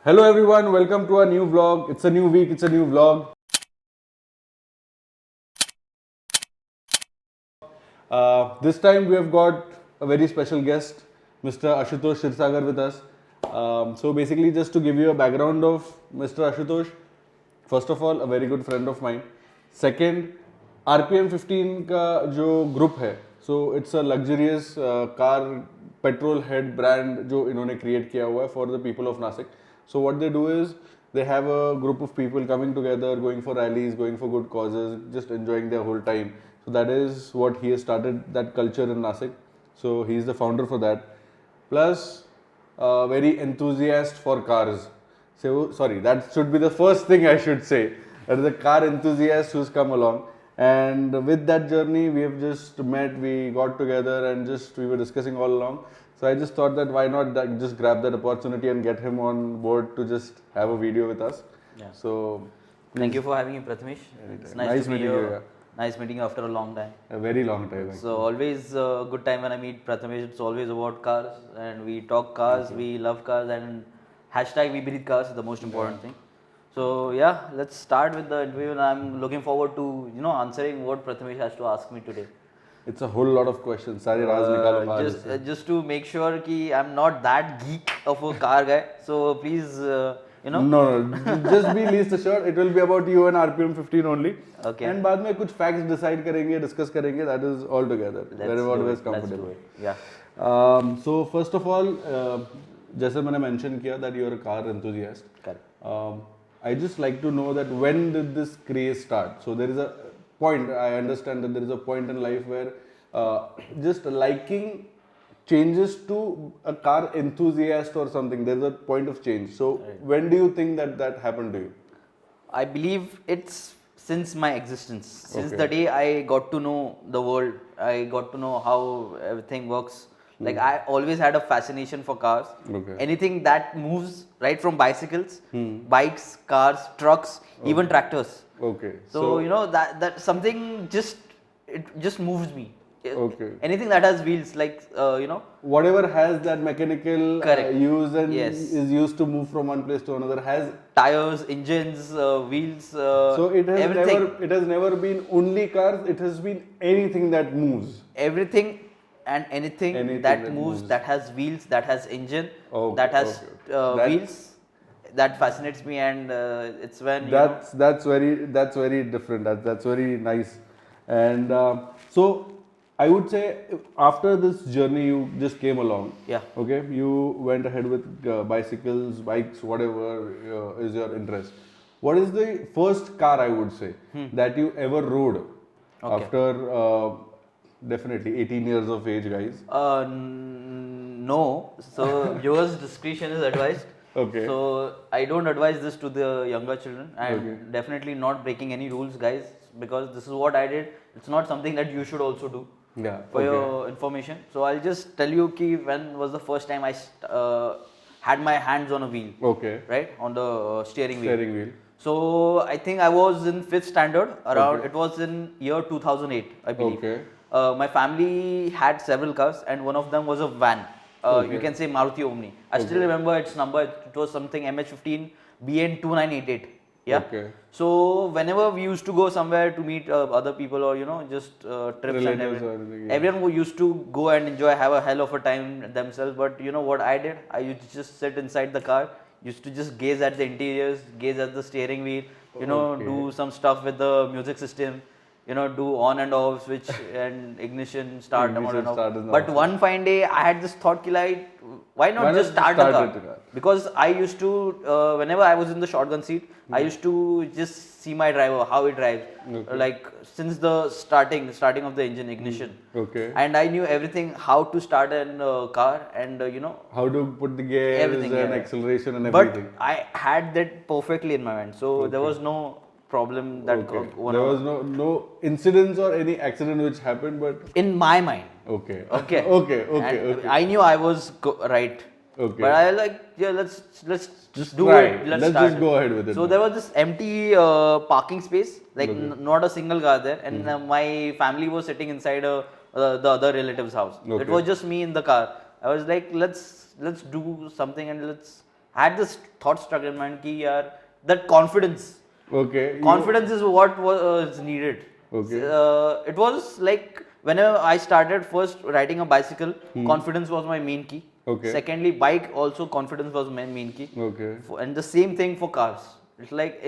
Hello everyone, welcome to a new vlog. It's a new week, it's a new vlog. This time we have got a very special guest, Mr. Ashutosh Kshirsagar with us. So basically just to give you a background of Mr. Ashutosh, first of all, a very good friend of mine. Second, RPM 15 का जो group है, so it's a luxurious car petrol head brand जो इन्होंने create किया हुआ है for the people of Nashik. So what they do is they have a group of people coming together, going for rallies, going for good causes, just enjoying their whole time. So that is what he has started, that culture in Nashik. So he is the founder for that. Plus, very enthusiast for cars. So sorry, that should be the first thing I should say. That is a car enthusiast who's come along. And with that journey, we have just met, we got together and just we were discussing all along. So I just thought that why not just grab that opportunity and get him on board to just have a video with us. Yeah. So thank you for having me, Prathamesh. It's nice to meet you. Yeah. Nice meeting you after a long time. A very long time. Actually. So always a good time when I meet Prathamesh. It's always about cars and we talk cars, we love cars and hashtag we breathe cars is the most important thing. So yeah, let's start with the interview and I'm looking forward to answering what Prathamesh has to ask me today. It's a whole lot of questions. Sare raaz nikalunga. Just to make sure कि I'm not that geek of a car guy. So please, No, just be least assured. It will be about you and RPM 15 only. Okay. And बाद में कुछ facts decide करेंगे, discuss करेंगे. That is all together. Wherever is comfortable. Yeah. So first of all, जैसे मैंने mention किया that you are a car enthusiast. Correct. I just like to know that when did this craze start? So there is a point, I understand that there is a point in life where just liking changes to a car enthusiast or something. There's a point of change. So when do you think that happened to you? I believe it's since my existence. Since the day I got to know the world, I got to know how everything works. Like I always had a fascination for cars. Anything that moves, right from bicycles, bikes, cars, trucks, even tractors. So that something just moves me. Anything that has wheels, like whatever has that mechanical use and is used to move from one place to another has tires, engines, wheels. So it has everything. It has never been only cars. It has been anything that moves. Everything and anything that moves, that has wheels, that has engine, that has wheels. That fascinates me, and it's when that's very different. That's very nice, and so I would say after this journey you just came along. Yeah. Okay. You went ahead with bicycles, bikes, whatever is your interest. What is the first car I would say that you ever rode after definitely 18 years of age, guys? No. So yours discretion is advised. Okay. So I don't advise this to the younger children. I'm definitely not breaking any rules, guys, because this is what I did. It's not something that you should also do. Yeah. For your information. So I'll just tell you when was the first time I had my hands on a wheel. Okay. Right? On the steering wheel. Steering wheel. So I think I was in 5th standard around. It was in year 2008, I believe. Okay. My family had several cars and one of them was a van. You can say Maruti Omni. I still remember its number. It was something MH15 BN2988. Yeah. Okay. So whenever we used to go somewhere to meet other people or just trips and everything, everyone who used to go and enjoy, have a hell of a time themselves. But you know what I did? I used to just sit inside the car, used to just gaze at the interiors, gaze at the steering wheel, do some stuff with the music system. Do on and off, switch and ignition, start and off. But one fine day, I had this thought, why not just start the car? Because I used to, whenever I was in the shotgun seat, I used to just see my driver, how he drives. Like since the starting of the engine ignition. And I knew everything, how to start a car and how to put the gears everything, and acceleration and everything. But I had that perfectly in my mind. So there was no problem that there was no incidents or any accident which happened, but in my mind. Okay. I knew I was right. Okay. But I let's just do try. it. Let's just go ahead with it. So there was this empty parking space, like not a single car there, and my family was sitting inside the other relative's house. It was just me in the car. I was like, let's do something and let's had this thought stuck in mind कि यार that confidence. Okay. Confidence is what was needed. Okay. It was like whenever I started first riding a bicycle, confidence was my main key. Okay. Secondly, bike also confidence was my main key. Okay. And the same thing for cars. It's like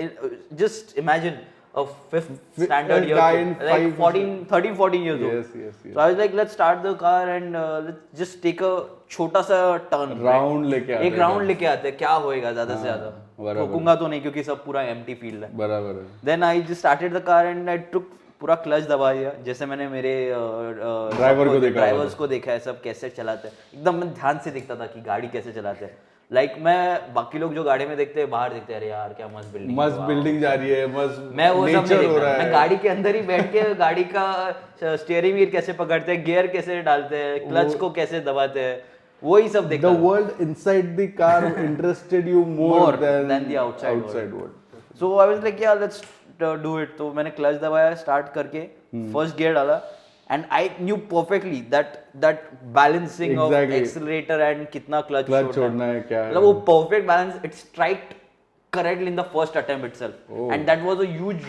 just imagine a fifth standard year guy kid, in like 13-14 years old. Yes. So I was like, let's start the car and let's just take a छोटा सा turn. Round लेके आते हैं. एक round लेके आते हैं, क्या होएगा ज़्यादा से ज़्यादा. ठोकूंगा तो नहीं क्योंकि सब पूरा empty field है. बराबर है. Then I just started the car and I took पूरा क्लच दबा दिया, जैसे मैंने मेरे ड्राइवर्स को देखा है सब कैसे चलाते हैं, एकदम मैं ध्यान से देखता था कि गाड़ी कैसे चलाते हैं. लाइक मैं बाकी लोग जो गाड़ी में देखते हैं बाहर देखते हैं, अरे यार क्या मस्त बिल्डिंग जा रही है, मस्त मैं वो सब नहीं हो रहा है. मैं गाड़ी के अंदर ही बैठ के गाड़ी का स्टीयरिंग व्हील कैसे पकड़ते हैं, गियर कैसे डालते हैं, क्लच को कैसे दबाते हैं, वही सब देखता. The world inside the car interested you more than the outside world. So I was like, yeah, let's do it. तो मैंने क्लच दबाया, स्टार्ट करके फर्स्ट गियर डाला and I knew perfectly that balancing of accelerator and कितना clutch छोड़ना है क्या है, मतलब वो perfect balance it struck correctly in the first attempt itself. And that was a huge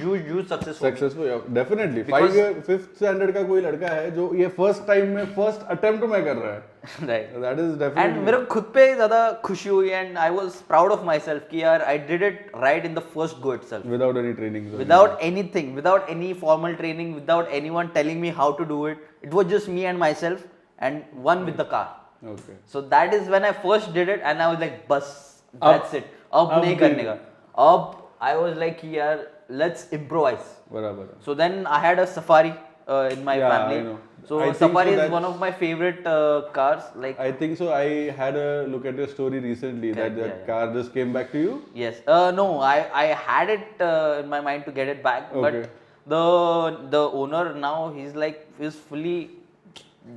successful. Yeah, definitely. 5th standard का कोई लड़का है जो ये first time में first attempt में कर रहा है. Right. That is definitely. And मेरे खुद पे ज़्यादा खुशी हुई and I was proud of myself कि यार I did it right in the first go itself. Without any training. Without anything, without any formal training, without anyone telling me how to do it. It was just me and myself and one with the car. Okay. So that is when I first did it and I was like, bus, that's it. अब नहीं करने का. अब I was like यार let's improvise. बराबर. So then I had a Safari in my family. I know. So I Safari so is one of my favorite cars. Like I think so. I had a look at your story recently that car just came back to you. Yes. No, I had it in my mind to get it back, Okay. but the owner now he's fully.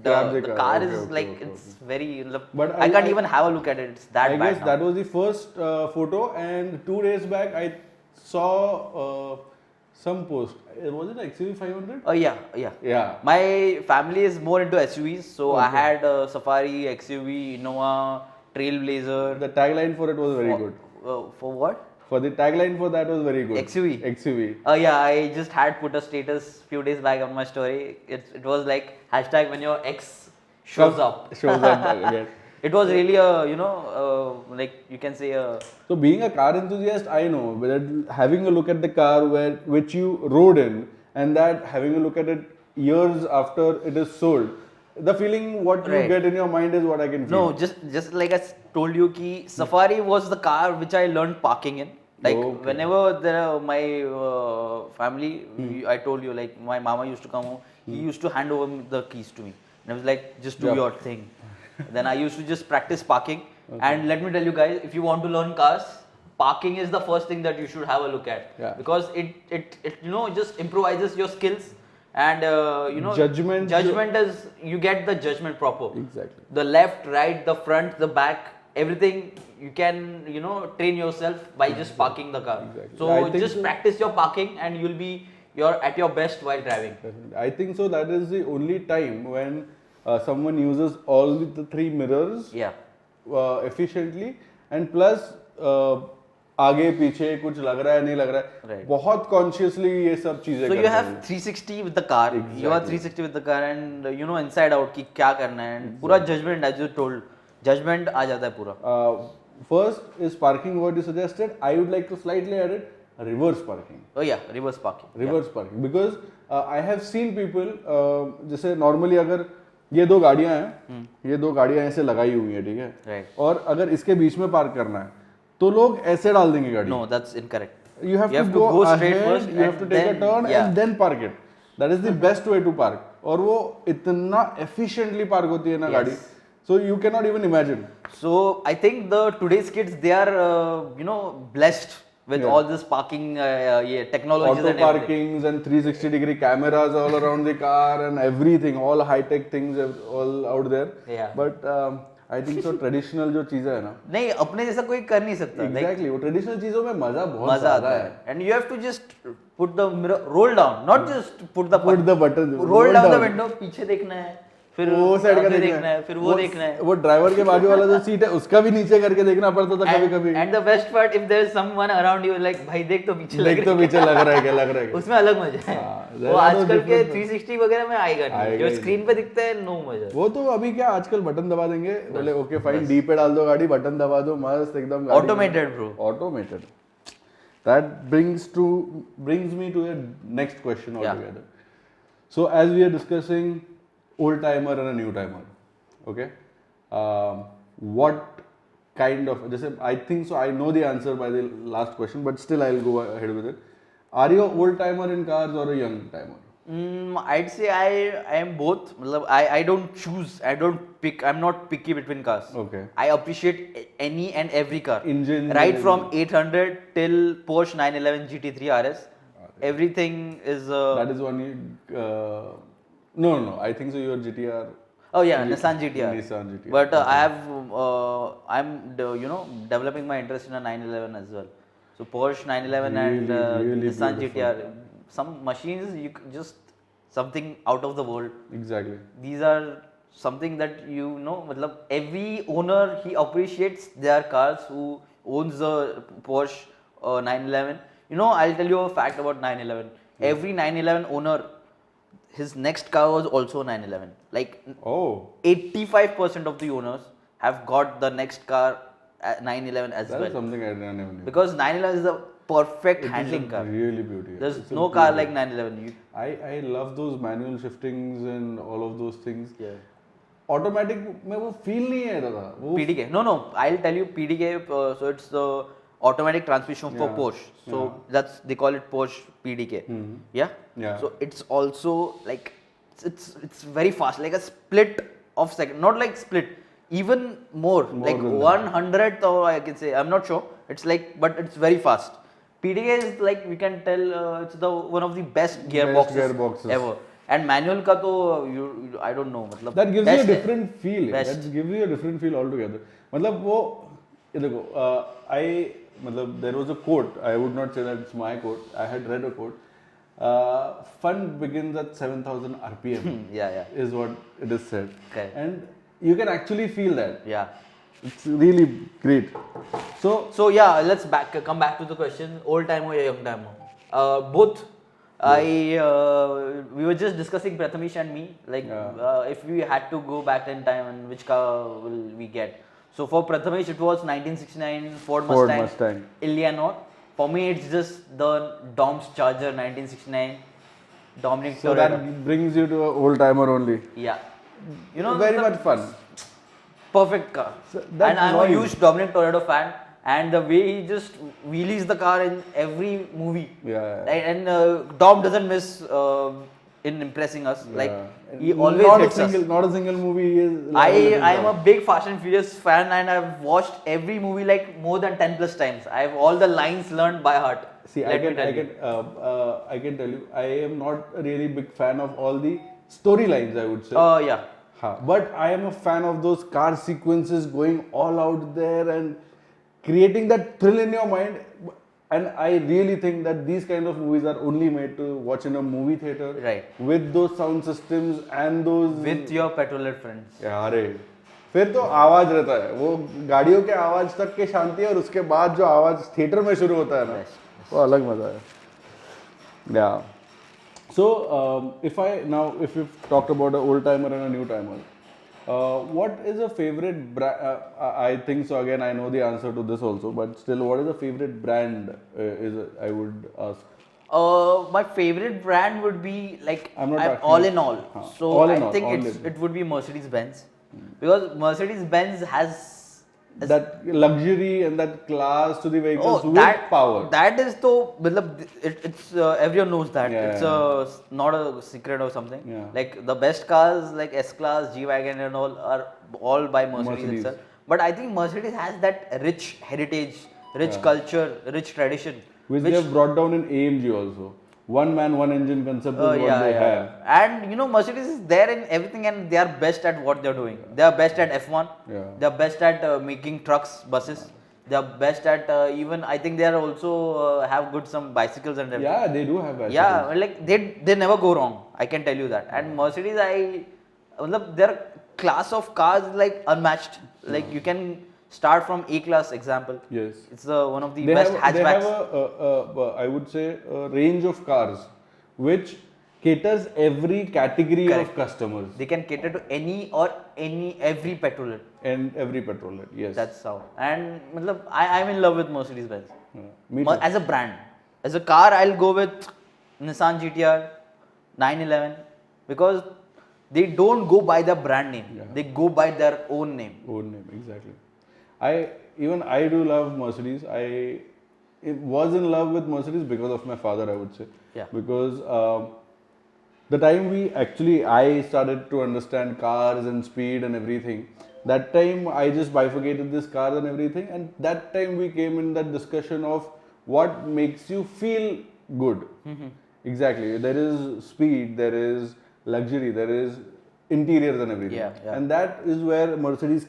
The car is it's very. But I can't even have a look at it. It's that bad. I guess that was the first photo, and 2 days back I saw some post. Was it XUV 500? Yeah. My family is more into SUVs, so I had Safari, XUV, Innova, Trailblazer. The tagline for it was very good. For what? For the tagline for that was very good. XUV. Yeah, I just had put a status few days back on my story. It was like hashtag when your ex shows up. Again. It was really a like you can say a. So being a car enthusiast, I know that having a look at the car which you rode in, and that having a look at it years after it is sold, the feeling what you get in your mind is what I can feel. No, just like I told you, ki Safari was the car which I learned parking in. Like whenever my family, I told you, like my mama used to come home, he used to hand over the keys to me. And I was like, just do your thing. Then I used to just practice parking. And let me tell you guys, if you want to learn cars, parking is the first thing that you should have a look at. Yeah. Because it just improvises your skills. And judgment is you get the judgment proper. Exactly. The left, right, the front, the back, everything you can train yourself by just parking the car. Exactly. So just practice your parking and you're at your best while driving. Definitely. I think so that is the only time when someone uses all the 3 mirrors efficiently, and plus आगे पीछे कुछ लग रहा है नहीं लग रहा है, बहुत consciously ये सब चीजें. So you have 360 with the car. Exactly. You are 360 with the car and inside out कि क्या करना है. And पूरा judgment, as you told, judgment आ जाता है पूरा. First is parking what you suggested. I would like to slightly add it, reverse parking. Oh yeah, reverse parking. Reverse parking, because I have seen people जैसे normally अगर ये 2 गाड़ियां हैं, ये 2 गाड़ियां ऐसे लगाई हुई हैं, ठीक है, right. और अगर इसके बीच में पार्क करना है तो लोग ऐसे डाल देंगे गाड़ी. No, that's incorrect. You have to go straight first. You have to take a turn and then park it. That is the best way to park. और वो इतना efficiently park होती है ना गाड़ी. So you cannot even imagine. So I think the today's kids, they are blessed with all this parking technologies. Auto parkings and 360-degree cameras all around the car and everything, all high-tech things all out there. Yeah. But I think so traditional जो चीजें है ना, नहीं अपने जैसा कोई कर नहीं सकता. Exactly. वो traditional चीजों में मजा आता है. And you have to just put the mirror, roll down, not just put the button. Roll down the window, पीछे देखना है. फिर वो साइड का अभी देखना है, फिर वो देखना है. वो ड्राइवर के बाजू वाला जो सीट है उसका भी नीचे करके देखना पड़ता था कभी कभी. And the best part, if there is someone around you, like भाई देख तो पीछे देख तो पीछे लग रहा है क्या, लग रहा है क्या. उसमें अलग मजा है. वो आजकल के 360 वगैरह में आएगा नहीं, जो स्क्रीन पे दिखता है नो मजा. वो तो अभी क्या आजकल बटन दबा देंगे, बोले ओके फाइन, डी पे डाल दो गाड़ी, बटन दबा दो, मस्त एकदम automated bro. Automated. That brings me to your next question altogether. So as we are discussing old timer and a new timer, okay, what kind of, जैसे I think so I know the answer by the last question, but still I'll go ahead with it. Are you an old timer in cars or a young timer? I'd say I am both. मतलब I don't choose. I don't pick. I'm not picky between cars. Okay. I appreciate any and every car. Engine. Right from 800 till Porsche 911 GT3 RS. Everything is. That is one you. No. I think so. Your GTR. Oh yeah, Nissan GTR. Nissan GTR. But I have. I'm developing my interest in a 911 as well. So Porsche 911 and really Nissan beautiful. GTR. Some machines you just something out of the world. Exactly. These are something that मतलब every owner he appreciates their cars who owns a Porsche 911. I'll tell you a fact about 911. Every 911 owner, his next car was also 911. Like 85% of the owners have got the next car at 911 as well. That's something I never knew. Because 911 is a perfect handling car. Really beautiful. There's no car like 911. I love those manual shiftings and all of those things. Yeah. Automatic में वो feel नहीं है दादा. PDK. No. I'll tell you PDK. So it's the automatic transmission for Porsche. So they call it Porsche PDK. Mm-hmm. Yeah. So it's also like it's very fast, like a split of second. Not like split, even more like 100th, or I can say, I'm not sure. It's like, but it's very fast. PDK is like, we can tell it's one of the best gearboxes ever. And manual ka to I don't know. मतलब that gives you a different feel. That gives you a different feel altogether. मतलब वो ये देखो there was a quote. I would not say that it's my quote. I had read a quote. Fun begins at 7,000 RPM. Yeah. Is what it is said. Okay. And you can actually feel that. Yeah. It's really great. So yeah, let's come back to the question: old timer or young timer? Both. We were just discussing Prathamesh and me, like if we had to go back in time, and which car will we get? So for Prathamesh, it was 1969 Ford Mustang Eleanor. For me, it's just the Dom's Charger 1969 Dominic so Toretto. That brings you to an old timer only. Yeah. Very much fun. Perfect car. And I'm a huge Dominic Toretto fan. And the way he just wheelies the car in every movie. Yeah. And Dom doesn't miss in impressing us. Like, he always hits us. Not a single movie is... I am a big Fast and Furious fan, and I've watched every movie like more than 10 plus times. I have all the lines learned by heart. See, I can tell you, I am not a really big fan of all the storylines, I would say. Yeah. But I am a fan of those car sequences going all out there and creating that thrill in your mind. And I really think that these kind of movies are only made to watch in a movie theater. Right. With those sound systems and those... With your petrolhead friends. अरे फिर तो आवाज रहता है, वो गाड़ियों के आवाज तक के शांति है, और उसके बाद जो आवाज थिएटर में शुरू होता है ना, वो अलग मजा है. Yeah. So if you've talked about an old timer and a new timer, what is a favorite brand? I think so. Again, I know the answer to this also, but still, what is a favorite brand? I would ask. My favorite brand would be like I'm all in all. So all in I all, think it would be Mercedes Benz, because Mercedes Benz has that luxury and that class to the vehicles with power. That is though, it's everyone knows that. It's not a secret or something. Yeah. Like the best cars like S-Class, G-Wagon and all are all by Mercedes itself. But I think Mercedes has that rich heritage, rich culture, rich tradition. Which they have brought down in AMG also. One man, one engine concept is what they have. And Mercedes is there in everything, and they are best at what they are doing. They are best at F1. Yeah. They are best at making trucks, buses. They are best at even, I think they are also have good some bicycles and everything. Yeah, they do have bicycles. Yeah, like they never go wrong. I can tell you that. And Mercedes, their class of cars is like unmatched. Like you can start from A class example. Yes. It's one of the best hatchbacks. They have I would say, a range of cars which caters every category of customers. They can cater to every petrolhead. And every petrolhead, yes. That's how. And I'm in love with Mercedes Benz. Me too. As a brand. As a car, I'll go with Nissan GTR 911 because they don't go by the brand name. Yeah. They go by their own name. Own name, exactly. I do love Mercedes. I was in love with Mercedes because of my father, I would say. Yeah. Because the time I started to understand cars and speed and everything, that time I just bifurcated this cars and everything, and that time we came in that discussion of what makes you feel good. Exactly. There is speed, there is luxury, there is interiors and everything. Yeah. And that is where Mercedes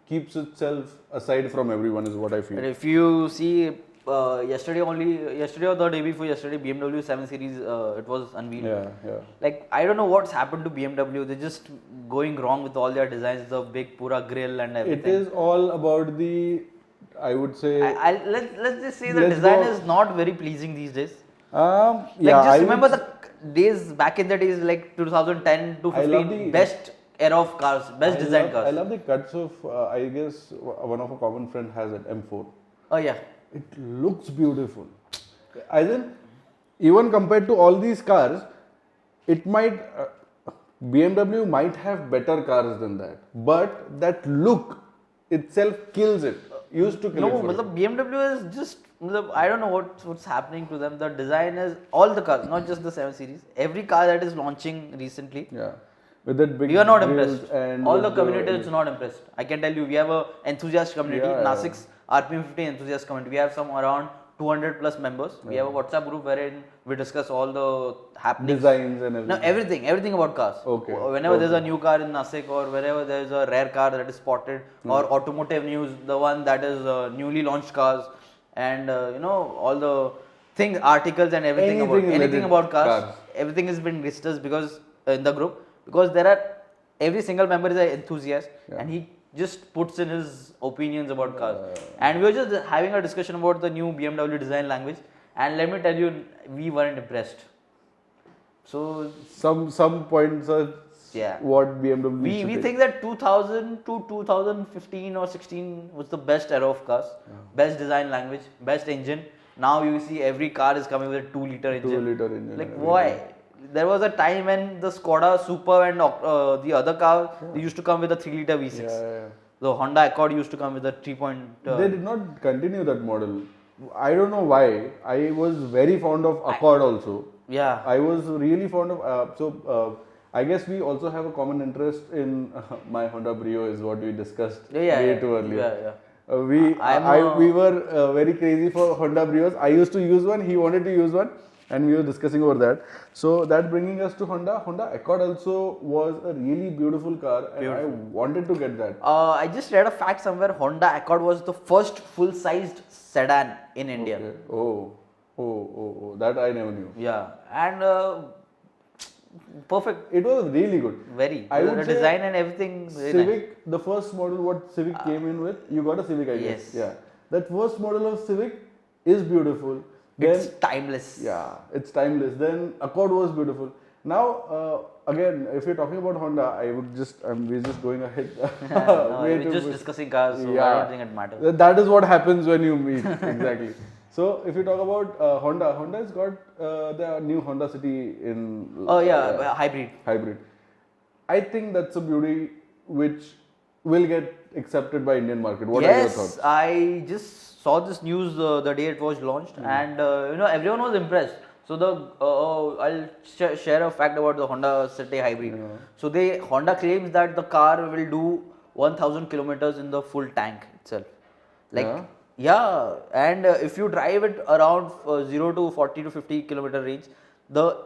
keeps itself aside from everyone, is what I feel. But if you see yesterday or the day before yesterday, BMW 7 Series, it was unveiled. Yeah. Like, I don't know what's happened to BMW. They're just going wrong with all their designs, the big pura grill and everything. It is all about the, I would say... let's just say the design is not very pleasing these days. Remember the days, back in the days, like 2010 to 15, best era of cars, best design cars. I love the cuts of, I guess, one of a common friend has it, M4. Oh yeah. It looks beautiful. As in, even compared to all these cars, it might, BMW might have better cars than that. But that look itself kills it. Used to kill it. No, BMW is just, I don't know what's happening to them. The design is, all the cars, not just the 7 Series, every car that is launching recently. Yeah. With that big, we are not impressed. And all the community is not impressed. I can tell you, we have a enthusiast community. Yeah, Nasik's RPM 50 enthusiast community. We have some around 200 plus members. We have a WhatsApp group wherein we discuss all the happenings. Designs and everything. No, everything about cars. Okay. Whenever there's a new car in Nashik, or wherever there's a rare car that is spotted, or automotive news, the one that is newly launched cars, and all the things, articles and everything about cars. Everything has been discussed because in the group, because every single member is an enthusiast, and he just puts in his opinions about cars. And we were just having a discussion about the new BMW design language, and let me tell you, we weren't impressed. So some points are what BMW we think that 2000 to 2015 or 16 was the best era of cars, best design language, best engine. Now you see every car is coming with a 2-liter engine. 2-liter engine. Like why? There was a time when the Skoda Super and the other car, they used to come with a 3-liter V6. Yeah. The Honda Accord used to come with a 3. They did not continue that model. I don't know why. I was very fond of Accord also. Yeah. I was really fond of. I guess we also have a common interest in my Honda Brio, is what we discussed way too earlier. We were very crazy for Honda Brios. I used to use one. He wanted to use one. And we were discussing over that. So that bringing us to Honda. Honda Accord also was a really beautiful car, and I wanted to get that. I just read a fact somewhere. Honda Accord was the first full-sized sedan in India. Okay. Oh, that I never knew. Yeah, and perfect. It was really good. Very. The design and everything. Civic, the first model what Civic came in with, you got a Civic, I guess. Yes. Yeah. That first model of Civic is beautiful. It's timeless. Yeah, it's timeless. Then Accord was beautiful. Now, again, if you're talking about Honda, we're just going ahead. We're just discussing cars, so I don't think it matters. That is what happens when you meet, exactly. So, if you talk about Honda has got the new Honda City in... hybrid. I think that's a beauty which will get accepted by Indian market. What are your thoughts? Yes, I just saw this news the day it was launched, and everyone was impressed. So I'll share a fact about the Honda City Hybrid. So Honda claims that the car will do 1000 kilometers in the full tank itself. And if you drive it around 0 to 40 to 50 kilometer range,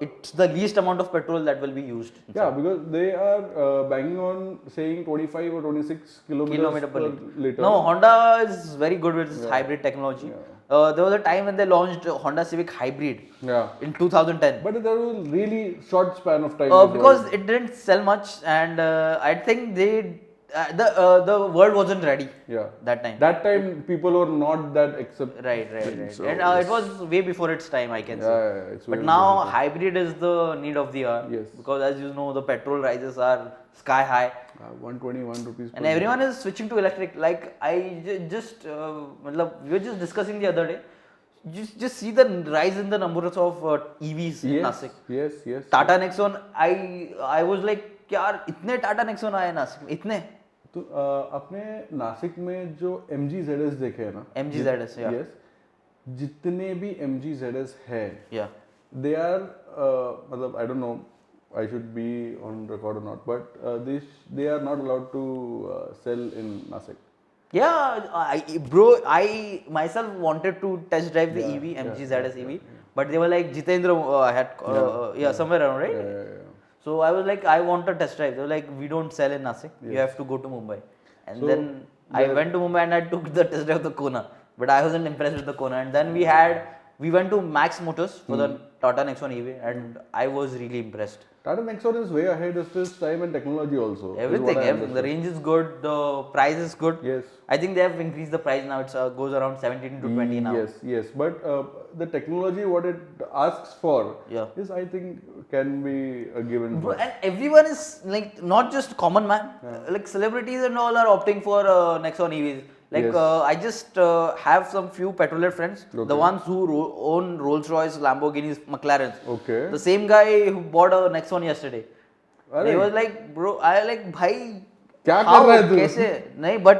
it's the least amount of petrol that will be used. Yeah, because they are banging on saying 25 or 26 kilometers per liter. No, Honda is very good with this hybrid technology. There was a time when they launched Honda Civic Hybrid Yeah. in 2010. But there was a really short span of time. Because it didn't sell much, and I think the world wasn't ready. Yeah. That time. That time people were not that accepted. Right. So And it was way before its time, I can say. Yeah, it's But way now before hybrid is the need of the hour. Yes. Because as you know, the petrol prices are sky high. 121 rupees. And everyone is switching to electric. Like we were just discussing the other day. Just see the rise in the numbers of EVs in Nashik. Yes. Tata Nexon, I was like, यार इतने Tata Nexon आए नासिक में इतने. तो अपने नासिक में जो MG ZS देखे हैं ना, MG ZS, yeah. Yes, जितने भी MG ZS है, Yeah. they are मतलब I don't know, I should be on record or not, but they are not allowed to sell in Nashik. Yeah, I myself wanted to test drive the EV, MG ZS EV, but they were like, Jitendra had somewhere around, right? Yeah. So I was like, I want a test drive. They were like, we don't sell in Nashik. You have to go to Mumbai. And So, then I went to Mumbai and I took the test drive of the Kona. But I wasn't impressed with the Kona. And then we went to Max Motors for the Tata Nexon EV, and I was really impressed. Tata Nexon is way ahead of its time and technology also. is what I Everything. The understand. range is good. The price is good. Yes. I think they have increased the price now. It goes around 17 to 20 now. Yes. But the technology, what it asks for, Yeah. is I think can be a given. Bro, and everyone is like not just common man. Like celebrities and all are opting for Nexon EVs. Like Yes. I just have some few petrolhead friends, Okay. the ones who own Rolls Royce, Lamborghinis, McLarens. Okay. The same guy who bought a Nexon yesterday. अरे, He was like, bro, I like, भाई क्या how, कर रहा है तू? कैसे? नहीं, but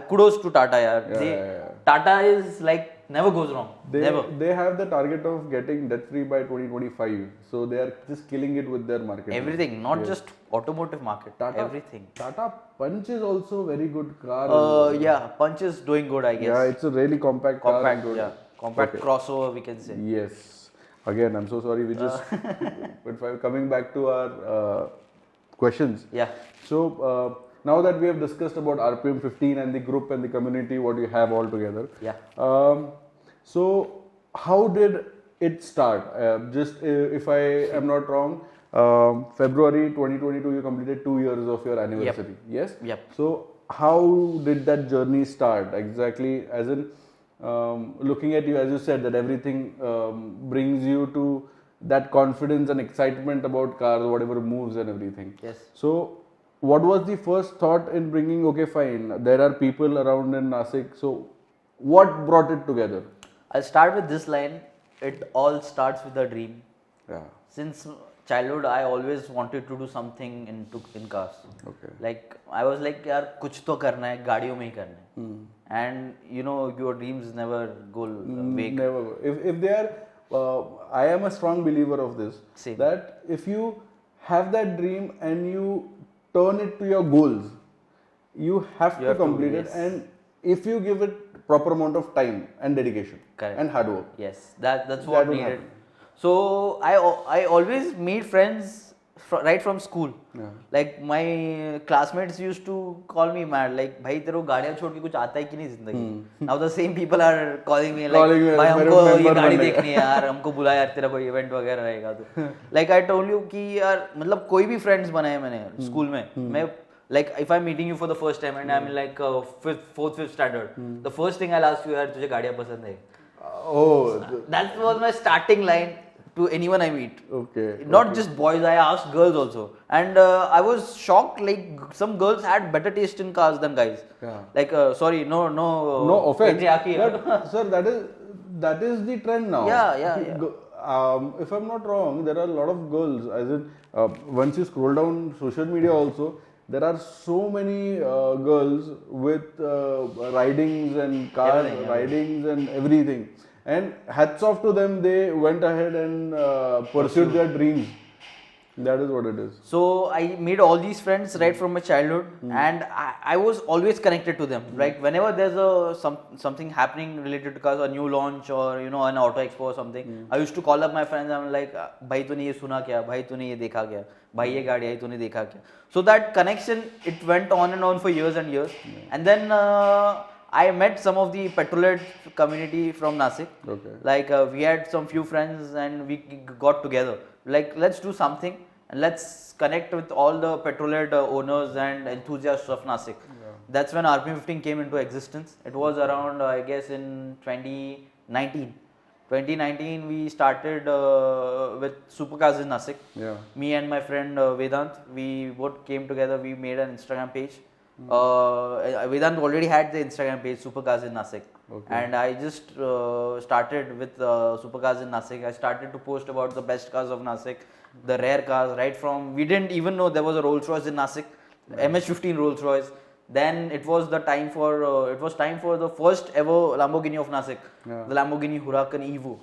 kudos to Tata, यार. Yeah. Tata is like never goes wrong. Never. They have the target of getting debt free by 2025. So they are just killing it with their market. Everything, not just automotive market. Tata, Everything. Tata Punch is also very good car. Yeah, Punch is doing good, I guess. Yeah, it's a really compact car. Compact, and good. yeah. Compact Okay. crossover, we can say. Yes. Again, I'm so sorry. We just but coming back to our questions. Yeah. So now that we have discussed about RPM 15 and the group and the community, what you have all together. Yeah. So how did it start? If I am not wrong, February 2022, you completed 2 years of your anniversary. Yes. Yep. So how did that journey start exactly? As in, looking at you, as you said, that everything brings you to that confidence and excitement about cars, whatever moves and everything. Yes. So, what was the first thought in bringing? Okay, fine. There are people around in Nashik. So, what brought it together? I'll start with this line. It all starts with a dream. Yeah. Since childhood, I always wanted to do something in cars. Okay. Like I was like, यार कुछ तो करना है, गाड़ियों में ही करना है. And you know, your dreams never go vague. Never. If they are, I am a strong believer of this. Same. That if you have that dream and you turn it to your goals, you have to complete it. Yes. And if you give it proper amount of time and dedication. Correct. And hard work. Yes, that's what will needed. happen. So I always made friends right from school. Yeah. Like my classmates used to call me mad. Like, भाई तेरे को गाड़ियाँ छोड़ के कुछ आता है कि नहीं जिंदगी? Now the same people are calling me like, भाई हमको ये गाड़ी देखनी है यार, हमको बुला यार, तेरा कोई event वगैरह रहेगा तो. Like I told you कि यार मतलब कोई भी friends बनाए मैंने school में. मैं like if I'm meeting you for the first time and I'm in like fifth standard, the first thing I'll ask you यार तुझे गाड़ियाँ पसंद है? Oh. That was my starting line to anyone I meet. Okay. Not just boys, I asked girls also. And I was shocked, like some girls had better taste in cars than guys. Yeah. Like, sorry, no offense. patriarchy. But sir, that is the trend now. Yeah. If I'm not wrong, there are a lot of girls. As in, once you scroll down social media also, there are so many girls with ridings and car ridings and everything. And hats off to them, they went ahead and pursued their dreams. That is what it is. So I made all these friends right from my childhood, and I was always connected to them. Like whenever there's something happening related to cars, a new launch or an auto expo or something, I used to call up my friends. I'm like, भाई तूने ये सुना क्या? भाई तूने ये देखा क्या? भाई ये गाड़ी आई तूने देखा क्या? So that connection, it went on and on for years and years, and then I met some of the petrolhead community from Nashik. Okay. Like we had some few friends and we got together. Like let's do something and let's connect with all the petrolhead owners and enthusiasts of Nashik. Yeah. That's when RPM 15 came into existence. It was around I guess in 2019. 2019 we started with supercars in Nashik. Yeah. Me and my friend Vedant, we both came together. We made an Instagram page. Vedant already had the Instagram page Supercars in Nashik, and I just started with Supercars in Nashik. I started to post about the best cars of Nashik, the rare cars. Right from we didn't even know there was a Rolls Royce in Nashik, MH15 Rolls Royce. Then it was the time for the first ever Lamborghini of Nashik, the Lamborghini Huracan Evo.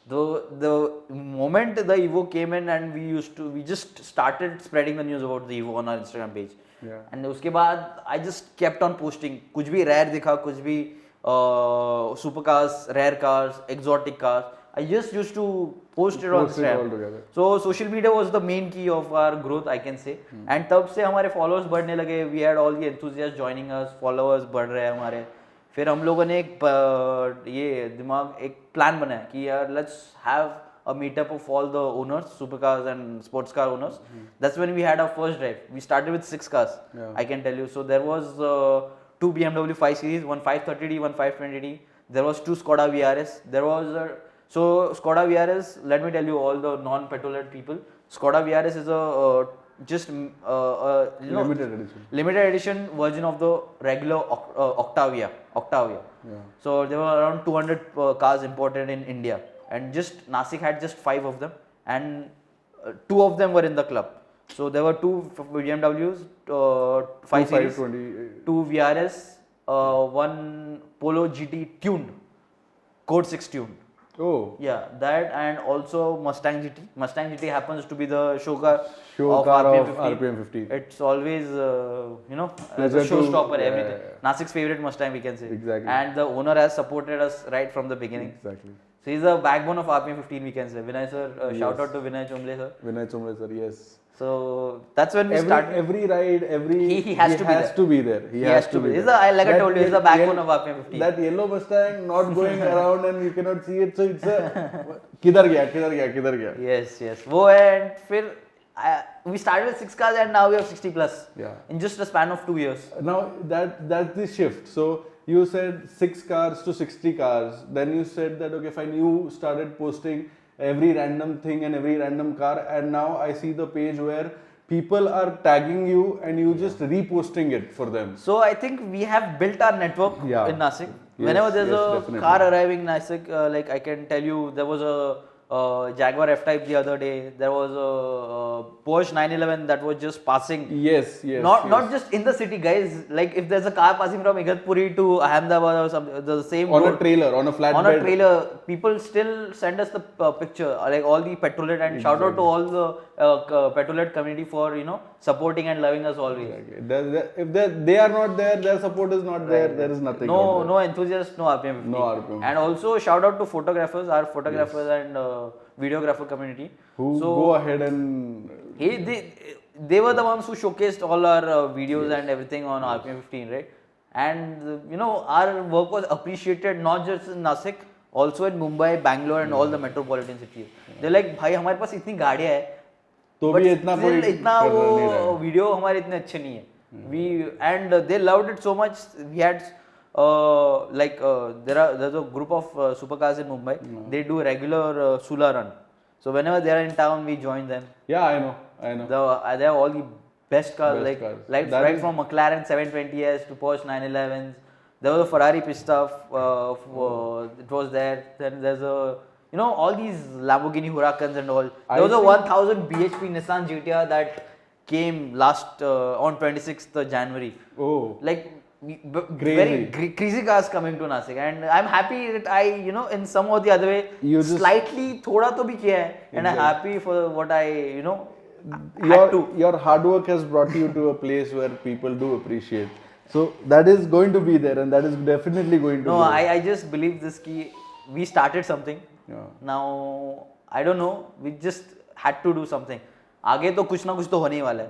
The moment the Evo came in and we just started spreading the news about the Evo on our Instagram page. Yeah. And उसके बाद I just kept on posting कुछ भी rare दिखा कुछ भी supercars, rare cars, exotic cars. I just used to post it on Instagram. So social media was the main key of our growth, I can say. And तब से हमारे followers बढ़ने लगे. We had all the enthusiasts joining us, followers बढ़ रहे हैं हमारे. फिर हम लोगों ने एक plan बनाया कि यार let's have a meetup of all the owners, supercars and sports car owners. That's when we had our first drive. We started with 6 cars, I can tell you. So there was 2 BMW 5 Series, one 530D, one 520D. There was 2 Skoda VRS. There was so Skoda VRS, let me tell you all the non-petrolhead people. Skoda VRS is a limited edition version of the regular Octavia. Yeah. So there were around 200 cars imported in India. And just Nashik had just 5 of them, and 2 of them were in the club. So there were 2 BMWs, 5 Series, 2 VRS, 1 Polo GT tuned, Code 6 tuned. Oh. Yeah, that and also Mustang GT. Mustang GT happens to be the show car of RPM 15. It's always, as a showstopper, everything. Nasik's favorite Mustang, we can say. Exactly. And the owner has supported us right from the beginning. Exactly. So he's the backbone of RPM 15, we can say. Vinay sir, shout out to Vinay Chomble sir. Vinay Chomble sir, yes. So that's when we started. Every ride, he has to be there. He has to be there. Like I told you, he's the backbone of RPM 15. That yellow Mustang not going around and you cannot see it. So it's a kidhar gaya. Yes. वो है फिर we started with 6 cars and now we have 60 plus. Yeah. In just a span of 2 years. Now that's the shift. So you said 6 cars to 60 cars. Then you said that okay fine. You started posting every random thing and every random car, and now I see the page where people are tagging you and you just reposting it for them. So I think we have built our network in Nashik. Whenever there's a car arriving in Nashik, like I can tell you, there was a Jaguar F-Type the other day. There was a Porsche 911 that was just passing. Yes. Not just in the city, guys. Like if there's a car passing from Igatpuri to Ahmedabad or something, the same on road, a trailer, on a flatbed. On a trailer, people still send us the picture. Like all the petrolhead and shout out to all the petrolhead community for supporting and loving us always. Exactly. If they are not there, their support is not there. There is nothing. No enthusiasts, no RPM 15. No RPM. And also shout out to photographers, our photographers and videographer community who go ahead and they were the ones who showcased all our videos and everything on RPM 15, right? And our work was appreciated not just in Nashik, also in Mumbai, Bangalore and all the metropolitan cities. They're like, भाई हमारे पास इतनी गाड़ियाँ है, तो भी इतना वो video हमारे इतने अच्छे नहीं है. And they loved it so much. We had there's a group of supercars in Mumbai. They do regular Sula run. So whenever they are in town, we join them. Yeah, I know. They have all the best cars, right from McLaren 720S to Porsche 911s. There was a Ferrari Pista. It was there. Then there's all these Lamborghini Huracans and all. There was a 1000 bhp Nissan GTR that came last on 26th January. Oh. Like very crazy cars coming to Nashik, and I'm happy that I in some or the other way slightly thoda to bhi kiya hai, and I'm happy for what I your hard work has brought you to a place where people do appreciate. So that is going to be there, and that is definitely going to. No, I just believe this key. We started something. Yeah. Now I don't know. We just had to do something. आगे तो कुछ ना कुछ तो होने ही वाला है.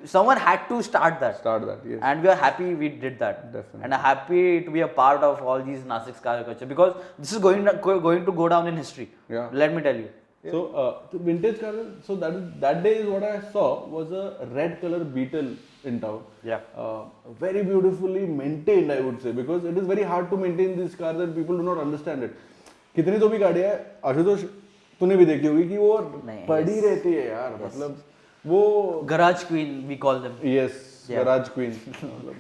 someone had to start that. Yes. And we are happy we did that. Definitely. And are happy to be a part of all these Nasik's car culture, because this is going to go down in history. Yeah. Let me tell you. So the vintage car. So that day is what I saw was a red color Beetle in town. Yeah. Very beautifully maintained, I would say, because it is very hard to maintain this car that people do not understand it. कितनी तो भी गाड़ियाँ हैं, आशुतोष तूने भी देखी होगी कि वो पड़ी रहती है यार, मतलब वो garage queen we call them. Yes, garage queen.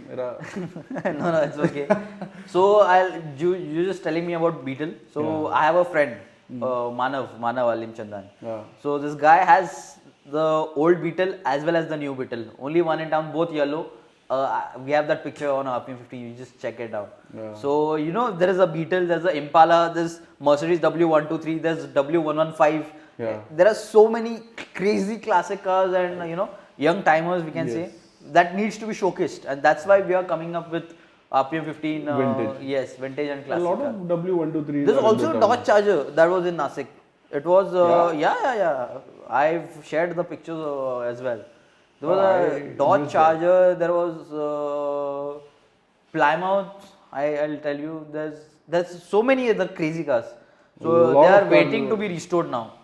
मेरा no, it's okay. So you just telling me about Beetle. So I have a friend, Manav Alim Chandan. So this guy has the old Beetle as well as the new Beetle. Only one in town, both yellow. We have that picture on RPM15. You just check it out. So you know there is a Beetle, there's a Impala, there's Mercedes W123, there's W115. There are so many crazy classic cars and young timers, we can say, that needs to be showcased, and that's why we are coming up with RPM15 vintage. Yes, vintage and classic. A lot of W123s. There's also a Dodge Charger that was in Nashik. It was I've shared the pictures as well. There was a Dodge Charger. There was Plymouth. I'll tell you, there's so many other crazy cars. So they are waiting to be restored now.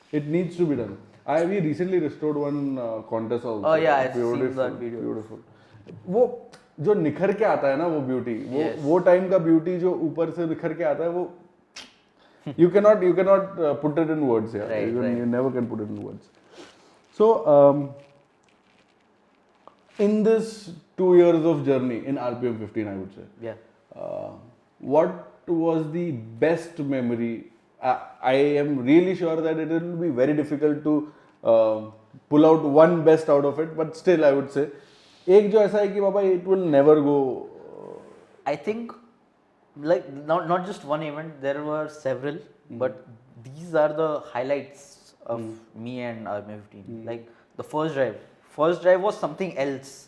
It needs to be done. We recently restored one contest also. Oh yeah, I've seen that video. Beautiful. वो जो निखर के आता है ना वो beauty, वो time का ब्यूटी जो ऊपर से निखर के आता है वो you cannot put it in words. You never can put it in words. So in this 2 years of journey in RPM15, I would say, what was the best memory? I am really sure that it will be very difficult to pull out one best out of it, but still I would say एक जो ऐसा है कि बाबा it will never go. I think like not just one event, there were several, but these are the highlights of me and RPM15. Like the first drive was something else.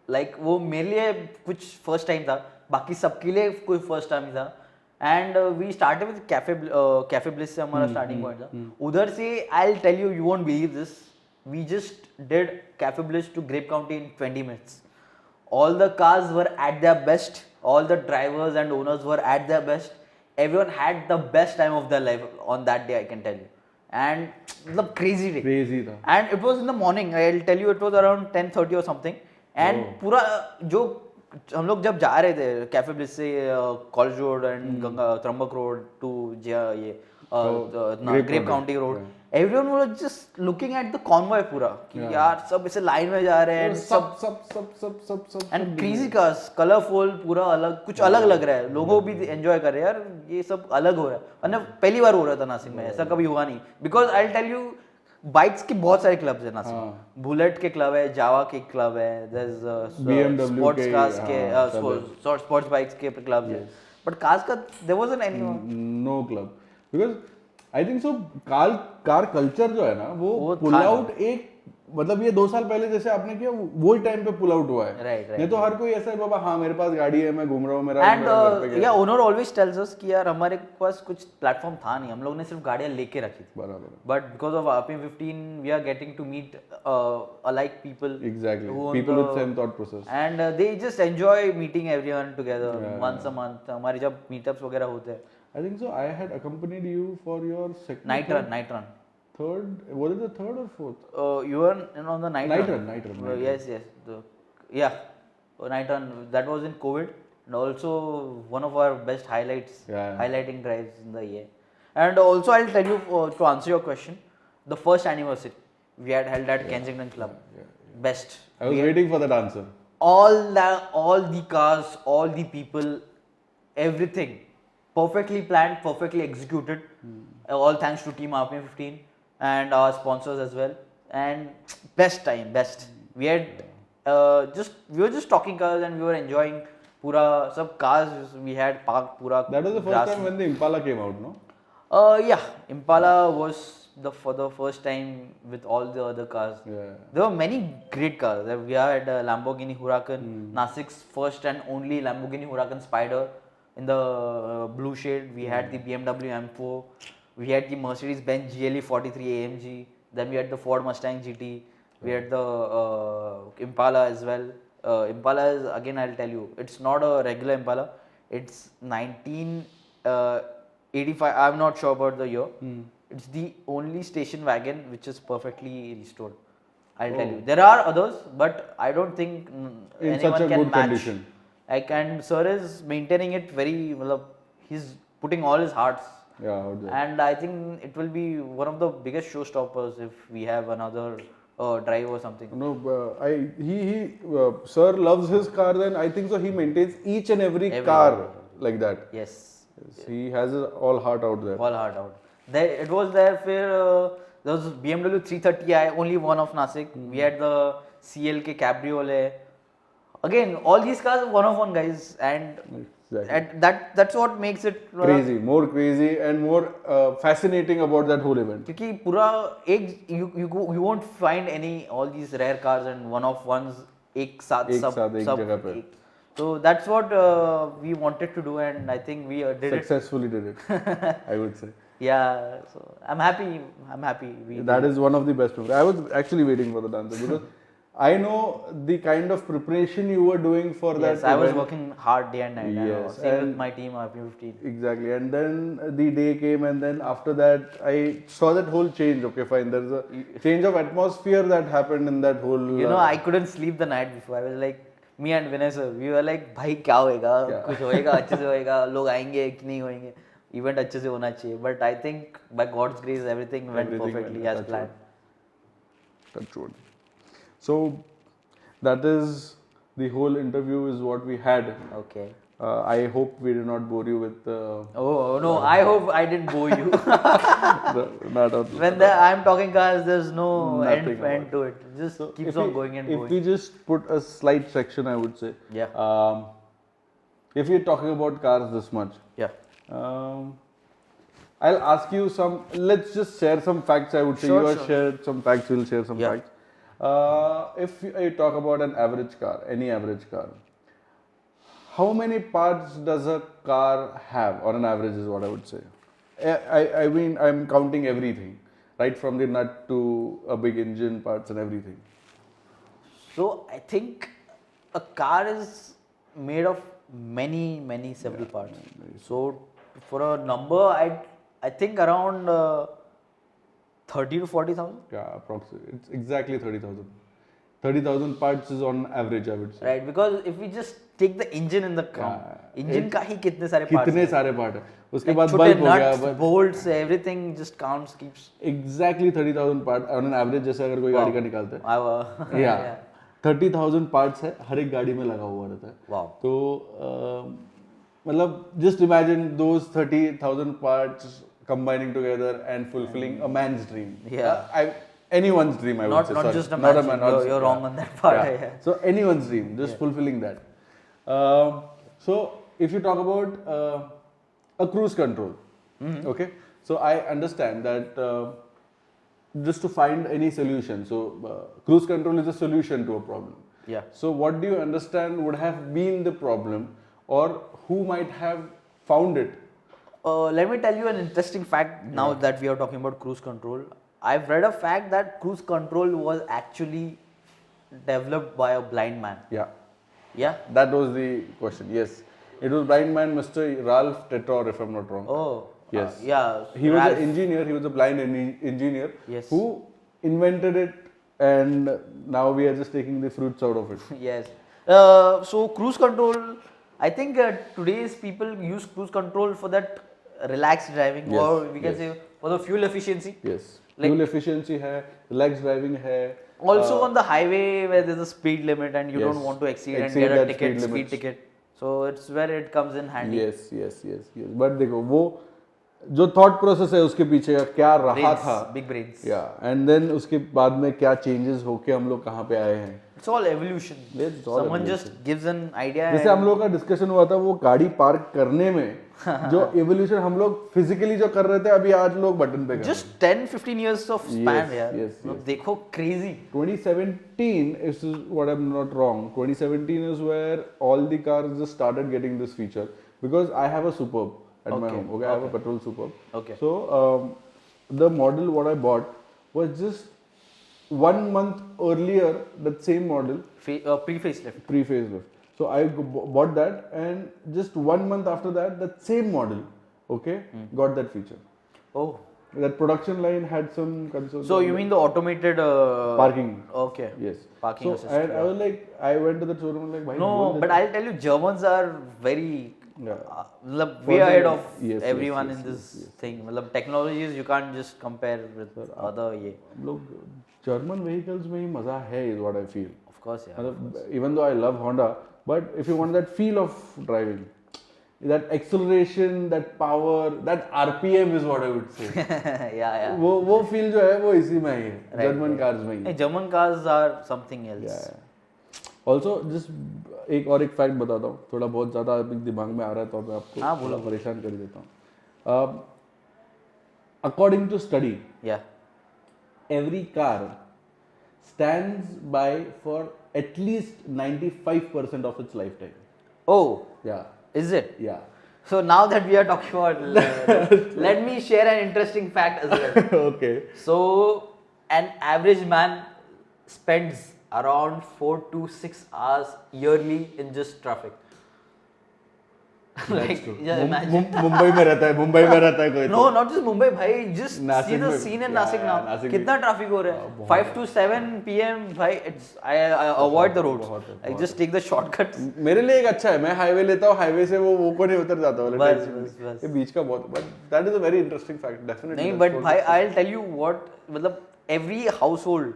Like वो मेरे लिए कुछ first time था, बाकी सबके लिए कोई first time था. And we started with Cafe Bliss से हमारा starting point था. उधर से I'll tell you, you won't believe this. We just did Cafe Bliss to Grape County in 20 minutes. All the cars were at their best. All the drivers and owners were at their best. Everyone had the best time of their life on that day, I can tell you. And the crazy day. Crazy था. And it was in the morning. I'll tell you, it was around 10:30 or something. And पूरा जो हम लोग जब जा रहे थे Cafe Bliss से college road and Trimbak road to ये Grape County road, everyone was just looking at the convoy पूरा कि यार सब ऐसे लाइन में जा रहे हैं, सब एंड क्रेजी कार्स, कलरफुल, पूरा अलग, कुछ अलग लग रहा है, लोगों भी एंजॉय कर रहे हैं यार, ये सब अलग हो रहा है. और पहली बार हो रहा था नासिक में, ऐसा कभी हुआ नहीं. Because I tell you, bikes के बहुत सारे क्लब्स हैं नासिक. बुलेट के क्लब है, जावा के क्लब है, देयर इज स्पोर्ट्स कार्स के स्पोर्ट्स बाइक्स के क्लब्स है, बट कार्स का there wasn't anyone, no club. Because I think so car culture जो है ना वो पुल आउट एक, मतलब ये 2 साल पहले जैसे आपने किया वही टाइम पे पुल आउट हुआ है. नहीं तो हर कोई ऐसा है बाबा हाँ मेरे पास गाड़ी है, मैं घूम रहा हूँ, मेरा एंड या ओनर ऑलवेज टेल्स अस कि यार हमारे पास कुछ प्लेटफॉर्म था नहीं, हम लोग ने सिर्फ गाड़ियां लेके रखी थी. बराबर. But because of RPM15 we are getting to meet alike people. Exactly, people with same thought process, and they just enjoy meeting everyone together once a month. हमारी जब मीटअप्स वगैरह होते हैं. I think so. I had accompanied you for your second night run. Third, was it the third or fourth? You were on the night run. Night run. Yes. Night run. That was in COVID, and also one of our best highlights, highlighting drives in the year. And also, I'll tell you to answer your question, the first anniversary we had held at Kensington Club. Best. I was waiting for that answer. All the cars, all the people, everything. Perfectly planned, perfectly executed. All thanks to Team RPM15 and our sponsors as well. And best. We had we were just talking cars and we were enjoying pura sab cars we had parked pura. That was the first time when the Impala came out, no? Impala was for the first time with all the other cars. There were many great cars. We had Lamborghini Huracan, Nasik's first and only Lamborghini Huracan Spider. In the blue shade, we had the BMW M4, we had the Mercedes-Benz GLE 43 AMG, then we had the Ford Mustang GT, We had the Impala as well. Impala is, again, I'll tell you, it's not a regular Impala. It's 1985. I'm not sure about the year. It's the only station wagon which is perfectly restored. I'll tell you. There are others, but I don't think In anyone such a can good match. condition. Like, and sir is maintaining it very. He's putting all his hearts. Yeah, out there. And I think it will be one of the biggest showstoppers if we have another drive or something. No, sir loves his car. Then I think so. He maintains each and every car like that. Yes. He has his all heart out there. All hard out. It was there for there was BMW 330i, only one of Nashik. We had the CLK Cabriolet. Again, all these cars are one of one, guys, and that's what makes it crazy, more crazy and more fascinating about that whole event. क्योंकि पूरा एक you won't find any all these rare cars and one of ones एक साथ एक जगह पे. So that's what we wanted to do, and I think we did Successfully did it. I would say. Yeah, so I'm happy. That is one of the best memories. I was actually waiting for the answer because I know the kind of preparation you were doing for that. Yes, I was working hard day and night. Yes, same with my team, RP15. Exactly, and then the day came, and then after that, I saw that whole change. Okay, fine. There's a change of atmosphere that happened in that whole. You know, I couldn't sleep the night before. I was like, me and Vinay sir, we were like, भाई क्या होएगा? कुछ होएगा, अच्छे से होएगा, लोग आएंगे कि नहीं होएंगे? Event अच्छे से होना चाहिए. But I think by God's grace, everything went perfectly as planned. That's true. So that is the whole interview is what we had. Okay. I hope we did not bore you with. Oh no! I hope I didn't bore you. When I'm talking cars, there's no end to it. Just keeps on going and going. If we just put a slight section, I would say. Yeah. If we're talking about cars this much. Yeah. I'll ask you some. Let's just share some facts. I would say you have shared some facts. We'll share some facts. If you talk about an average car, any average car, how many parts does a car have on an average is what I would say. I mean, I'm counting everything, right from the nut to a big engine parts and everything. So I think a car is made of many several parts. So for a number, I think around 30 to 40,000. Yeah, approximately. It's exactly 30,000. 30,000 parts is on average, I would say. Right, because if we just take the engine in the count, engine का ही कितने सारे parts? कितने सारे part है? उसके बाद bulb हो गया, bolts, everything just counts, keeps. Exactly 30,000 parts on an average जैसे अगर कोई गाड़ी का निकालते हैं. Yeah. 30,000 parts है, हर एक गाड़ी में लगा हुआ रहता है. Wow. तो मतलब just imagine those 30,000 parts combining together and fulfilling a man's dream. Yeah. Anyone's dream, I would say. Not sorry. just a man's dream. You're wrong on that part. Yeah. So anyone's dream, just fulfilling that. So if you talk about a cruise control, okay. So I understand that just to find any solution. So cruise control is a solution to a problem. Yeah. So what do you understand would have been the problem, or who might have found it? Let me tell you an interesting fact now that we are talking about cruise control. I've read a fact that cruise control was actually developed by a blind man. Yeah. Yeah? That was the question. Yes. It was blind man, Mr. Ralph Tetor, if I'm not wrong. Oh. Yes. Yeah. He was an engineer. He was a blind engineer who invented it, and now we are just taking the fruits out of it. Yes. So cruise control, I think today's people use cruise control for that relaxed driving, or we can say for the fuel efficiency. Yes. Like, fuel efficiency hai, relaxed driving hai. Also on the highway where there's a speed limit and you don't want to exceed and get a ticket, speed ticket. So it's where it comes in handy. Yes. But देखो वो जो thought process है उसके पीछे का क्या रहा था. Big brains. Yeah. And then उसके बाद में क्या changes होके हम लोग कहाँ पे आए हैं. It's all evolution. Someone just gives an idea. जैसे हम लोग का डिस्कशन हुआ था वो गाड़ी पार्क करने में जो एवोल्यूशन हम लोग फिजिकली जो कर रहे थे अभी आज लोग बटन पे कर just 10-15 years of span यार. देखो crazy. 2017 is what I'm not wrong. 2017 is where all the cars just started getting this feature because I have a Superb at my home. Okay, I have a petrol Superb. Okay. So the model what I bought was just 1 month earlier, that same model, Pre-facelift. pre-facelift. So I bought that, and just 1 month after that, that same model, okay, got that feature. Oh. That production line had some concerns. So you mean the automated parking? Okay. Yes. Parking So assist. and I was like, I went to the showroom like, why? No, but I'll tell you, Germans are very Yeah. way ahead of Yes, everyone yes, in yes, this thing. मतलब technologies you can't just compare with other ये. हम लोग German vehicles में ही मजा है, is what I feel. Of course, yeah. मतलब even though I love Honda, but if you want that feel of driving, that acceleration, that power, that RPM is what I would say. yeah. वो feel जो है वो इसी में ही है, German cars में ही. Hey, German cars are something else. Yeah. Also, just एक fact बताता हूँ, थोड़ा बहुत ज़्यादा अभी दिमाग में आ रहा है तो मैं आपको थोड़ा परेशान कर देता हूँ. According to study, Yeah. every car stands by for at least 95% of its lifetime. Oh, Yeah. is it? Yeah. So now that we are talking about, let me share an interesting fact as well. Okay. So an average man spends around 4 to 6 hours yearly in just traffic. Like, yeah, imagine. Mumbai में रहता है कोई. No, not just Mumbai, भाई. Just Nashik see the में- scene in yeah, Nashik now. yeah, Nashik कितना में- traffic हो रहा है? 5 to 7 p.m. भाई, I avoid the roads. I just take the shortcuts. मेरे लिए एक अच्छा है, मैं हाईवे लेता हूँ, हाईवे से वो को नहीं उतर जाता हूँ. बस. ये बीच का बहुत, but that is a very interesting fact, definitely. नहीं, but भाई, I'll tell you what, मतलब every household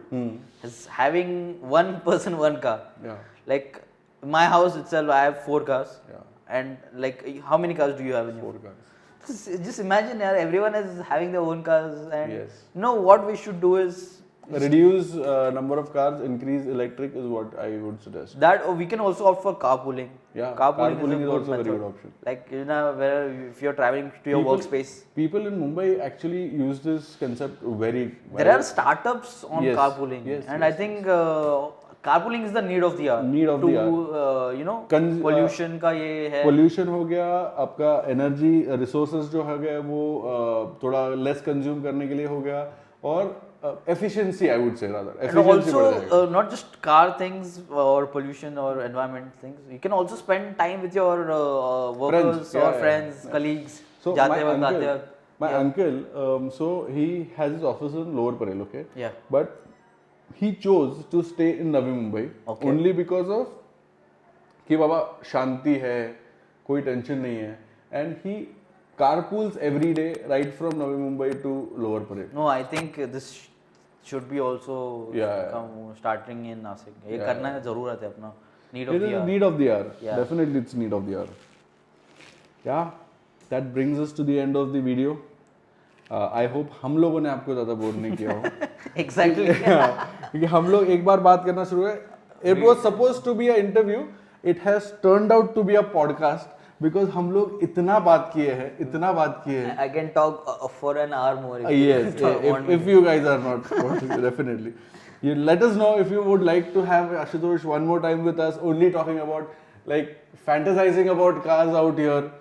is having one person, one car. Yeah. Like my house itself, I have 4 cars. Yeah. And like, how many cars do you have in your 4 cars. Just imagine, yaar, everyone is having their own cars, and Yes. you know what we should do is Reduce number of cars, increase electric is what I would suggest. that, or we can also opt for carpooling. Yeah, carpooling carpooling is, is a also a good very method. good option. Like, you know, where if you're traveling to your workspace, People in Mumbai actually use this concept very well. there are startups on Yes, carpooling, yes, and yes, I think carpooling is the need of the hour. Need of to, the hour. You know, pollution का ये है. Pollution हो गया, आपका energy resources जो हो गया वो थोड़ा less consume करने के लिए हो गया, और efficiency I would say rather. And Efficiency बढ़ जाएगा. also, not just car things or pollution or environment things. You can also spend time with your workers Friends, or yeah. friends, colleagues. So जाते वक्त आते वक्त. my uncle, so he has his office in Lower Parel, okay? Yeah. But he chose to stay in Navi Mumbai Okay. only because of कि बाबा शांति है, कोई tension नहीं है, and he carpools every day right from Navi Mumbai to Lower Parel. No, I think this should be also starting in Nashik. ये करना है, जरूरत है अपना. Need of It the is hour. need of the hour. Yeah. Definitely, it's need of the hour. Yeah, that brings us to the end of the video. I hope हम लोगों ने आपको ज़्यादा बोर नहीं किया हो. Exactly. क्योंकि हम लोग एक बार बात करना शुरू है. It was supposed to be an interview. It has turned out to be a podcast because हम लोग इतना बात किए हैं. I can talk for an hour more. Yes, if you guys are not, definitely. You let us know if you would like to have Ashutosh one more time with us, only talking about, like, fantasizing about cars out here.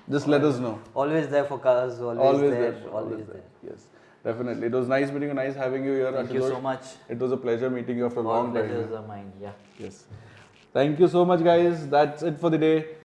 Just let us know. Always there for cars. Always there. Always there. Yes, definitely. It was nice meeting you. Nice having you here, Thank Ashutosh. you so much. It was a pleasure meeting you after a long time. Pleasures are mine. Yeah. Yes. Thank you so much, guys. That's it for the day.